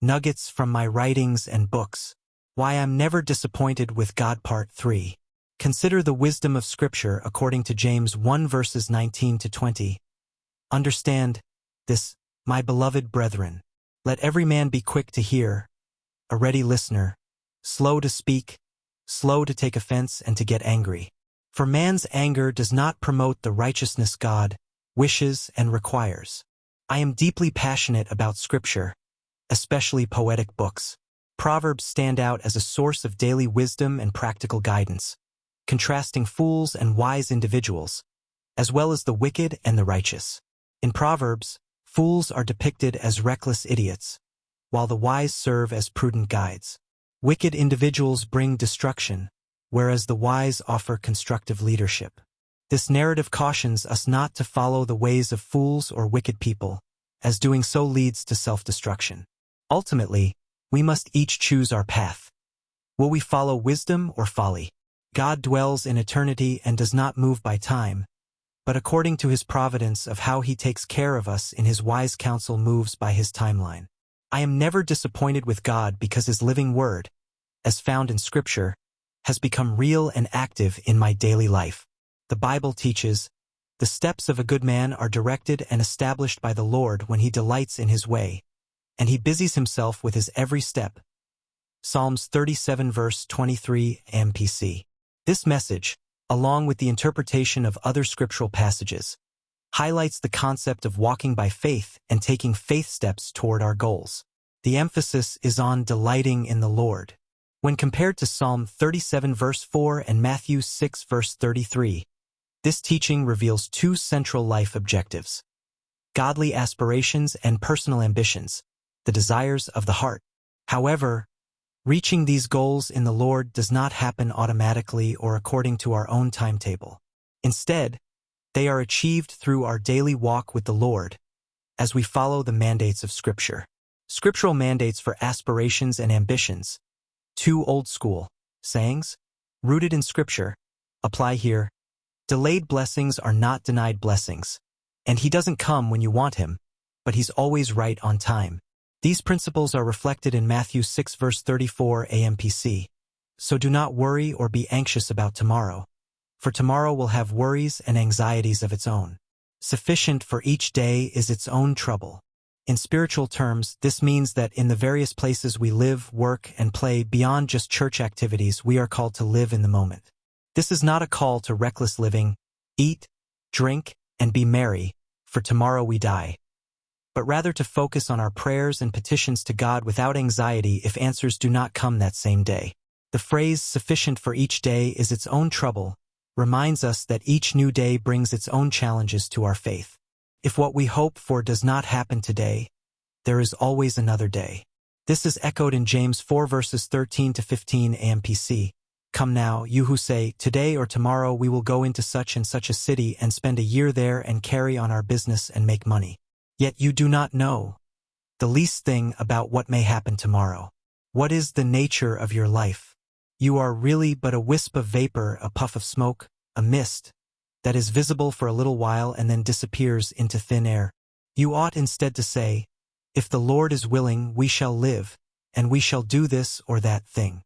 Nuggets from my writings and books. Why I'm never disappointed with God Part 3. Consider the wisdom of Scripture according to James 1 verses 19 to 20. Understand this, my beloved brethren. Let every man be quick to hear, a ready listener, slow to speak, slow to take offense and to get angry. For man's anger does not promote the righteousness God wishes and requires. I am deeply passionate about Scripture, especially poetic books. Proverbs stand out as a source of daily wisdom and practical guidance, contrasting fools and wise individuals, as well as the wicked and the righteous. In Proverbs, fools are depicted as reckless idiots, while the wise serve as prudent guides. Wicked individuals bring destruction, whereas the wise offer constructive leadership. This narrative cautions us not to follow the ways of fools or wicked people, as doing so leads to self-destruction. Ultimately, we must each choose our path. Will we follow wisdom or folly? God dwells in eternity and does not move by time, but according to his providence of how he takes care of us in his wise counsel moves by his timeline. I am never disappointed with God because his living word, as found in Scripture, has become real and active in my daily life. The Bible teaches, the steps of a good man are directed and established by the Lord when he delights in his way, and he busies himself with his every step. Psalms 37 verse 23 AMPC. This message, along with the interpretation of other scriptural passages, highlights the concept of walking by faith and taking faith steps toward our goals. The emphasis is on delighting in the Lord. When compared to Psalm 37 verse 4 and Matthew 6 verse 33, this teaching reveals two central life objectives: godly aspirations and personal ambitions, the desires of the heart. However, reaching these goals in the Lord does not happen automatically or according to our own timetable. Instead, they are achieved through our daily walk with the Lord, as we follow the mandates of Scripture. Scriptural mandates for aspirations and ambitions, two old-school sayings, rooted in Scripture, apply here. Delayed blessings are not denied blessings, and he doesn't come when you want him, but he's always right on time. These principles are reflected in Matthew 6 verse 34 AMPC. So do not worry or be anxious about tomorrow, for tomorrow will have worries and anxieties of its own. Sufficient for each day is its own trouble. In spiritual terms, this means that in the various places we live, work, and play beyond just church activities, we are called to live in the moment. This is not a call to reckless living, eat, drink, and be merry, for tomorrow we die, but rather to focus on our prayers and petitions to God without anxiety if answers do not come that same day. The phrase "sufficient for each day is its own trouble" reminds us that each new day brings its own challenges to our faith. If what we hope for does not happen today, there is always another day. This is echoed in James 4 verses 13 to 15 AMPC. Come now, you who say, today or tomorrow we will go into such and such a city and spend a year there and carry on our business and make money. Yet you do not know the least thing about what may happen tomorrow. What is the nature of your life? You are really but a wisp of vapor, a puff of smoke, a mist, that is visible for a little while and then disappears into thin air. You ought instead to say, if the Lord is willing, we shall live, and we shall do this or that thing.